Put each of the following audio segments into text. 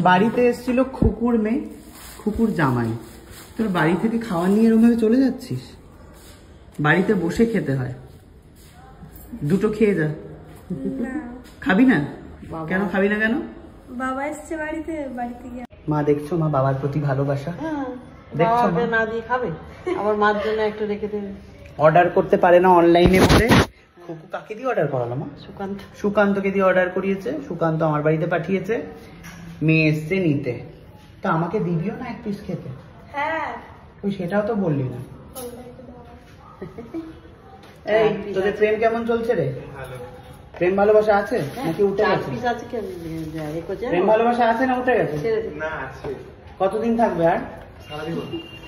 বাড়িতে এসেছিল খুকুর মেয়ে, খুকুর জামাই। তোর বাড়ি থেকে খাওয়া নিয়ে এরকম ভাবে চলে যাচ্ছিস? বাড়িতে বসে খেতে হয়, দুটো খেয়ে যা। খাবি না? কেন খাবি না? কেন? বাবা এসছে বাড়িতে, বাড়িতে গিয়ে মা দেখছো, মা বাবার প্রতি ভালোবাসা দেখছো। না দিয়ে খাবে, আমার মার জন্য একটু রেখে দেবে। অর্ডার করতে পারে না অনলাইনে বলে। খুকু কাকে দিয়ে অর্ডার করালো মা? সুকান্ত। সুকান্তকে দিয়ে অর্ডার করিয়েছে, সুকান্ত আমার বাড়িতে পাঠিয়েছে, মেয়ে এসছে নিতে। তা আমাকে দিবিও না এক পিস খেতে? হ্যাঁ ওই সেটাও তো বললি না। এই তোদের প্রেম কেমন চলছে রে? প্রেম ভালোবাসা আছে নাকি উঠে গেছে? প্রেম ভালোবাসা আছে না উঠে গেছে? না আছে। কতদিন থাকবে আর?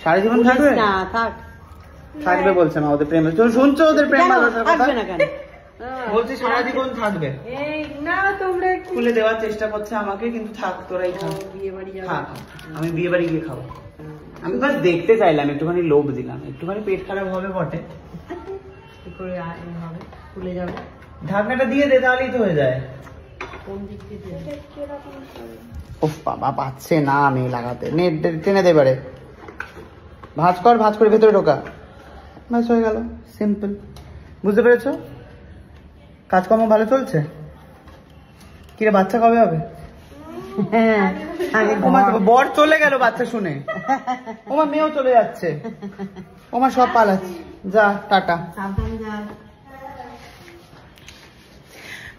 সারা জীবন থাকবে? না থাক, থাকবে বলছে না ওদের প্রেম। তুমি শুনছো ওদের প্রেম ভালোবাসার কথা? থাকবে না কেন? বলছি সারা জীবন থাকবে। এই না তোমরা খুলে দেওয়ার চেষ্টা করছে আমাকে, কিন্তু থাক তোরাই খা। বিয়ে বাড়ি যাবে। খা, আমি বিয়ে বাড়ি গিয়ে খাবো। আমি বাস দেখতে চাইলাম, একটুখানি লোভ দিলাম, একটুখানি পেট খারাপ হবে বটে। কি করে হবে? খুলে যাবে। ঢাকনাটা দিয়ে দে, তাহলেই তো হয়ে যায়। কোন দিক থেকে? ওহ বাবা, পাচ্ছে না আমি লাগাতে। নেট টেনে দে এবারে। ভাঁজ কর, ভাঁজ করে ভেতরে ঢোকা। ব্যাস হয়ে গেল, সিম্পল। বুঝতে পেরেছো? কাজকর্ম ভালো চলছে? কিরে বাচ্চা কবে হবে? বর চলে গেল বাচ্চা শুনে, ওমা মেয়েও চলে যাচ্ছে, ওমা সব পালাচ্ছে। যা টাটা। সাবধান যা।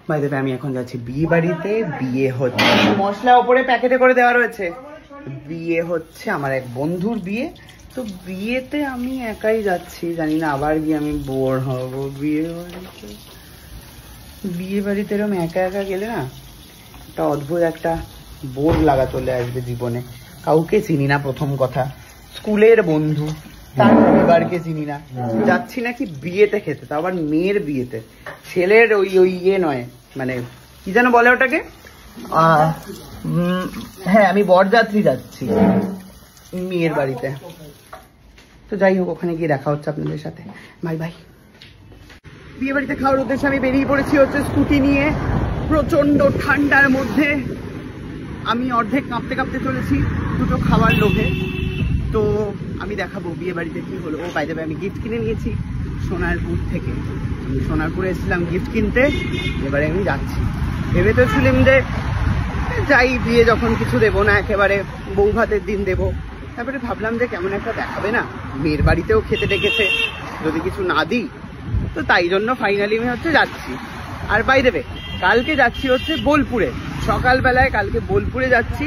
বাই দ্য ওয়ে, আমি এখন যাচ্ছি বিয়ে বাড়িতে। বিয়ে হচ্ছে, মশলা ওপরে প্যাকেটে করে দেওয়া রয়েছে। বিয়ে হচ্ছে আমার এক বন্ধুর বিয়ে। তো বিয়েতে আমি একাই যাচ্ছি, জানি না আবার গিয়ে আমি বোর হব। বিয়ে বাড়িতে এরকম একা একা গেলে না একটা অদ্ভুত একটা বোর লাগা চলে আসবে জীবনে। কাউকে চিনি না, প্রথম কথা। স্কুলের বন্ধু, তার পরিবারকে চিনি না। যাচ্ছি নাকি বিয়েতে খেতে, তা আবার মেয়ের বিয়েতে। ছেলের ওই ওই ইয়ে নয়, মানে কি যেন বলে ওটাকে, হ্যাঁ আমি বরযাত্রী যাচ্ছি মেয়ের বাড়িতে। তো যাই হোক, ওখানে গিয়ে দেখা হচ্ছে আপনাদের সাথে। Bye bye. বিয়ে বাড়িতে খাওয়ার উদ্দেশ্যে আমি বেরিয়ে পড়েছি হচ্ছে স্কুটি নিয়ে। প্রচন্ড ঠান্ডার মধ্যে আমি অর্ধেক কাঁপতে কাঁপতে চলেছি দুটো খাবার লোভে। তো আমি দেখাবো বিয়ে বাড়িতে কি হলো। ও বাই দ্য ওয়ে, আমি গিফট কিনে নিয়েছি সোনারপুর থেকে। আমি সোনারপুরে এসেছিলাম গিফট কিনতে, এবারে আমি যাচ্ছি। ভেবে তো ছিলাম যে যাই, বিয়ে যখন কিছু দেবো না, একেবারে বউ ভাতের দিন দেবো। তারপরে ভাবলাম যে কেমন একটা দেখাবে না, মেয়ের বাড়িতেও খেতে ডেকেছে, যদি কিছু না দিই। তো তাই জন্য ফাইনালি আমি হচ্ছে যাচ্ছি। আর বাই দ্য ওয়ে, কালকে যাচ্ছি হচ্ছে বোলপুরে, সকালবেলায় কালকে বোলপুরে যাচ্ছি।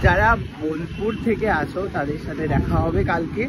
যারা বোলপুর থেকে আসো তাদের সাথে দেখা হবে কালকে।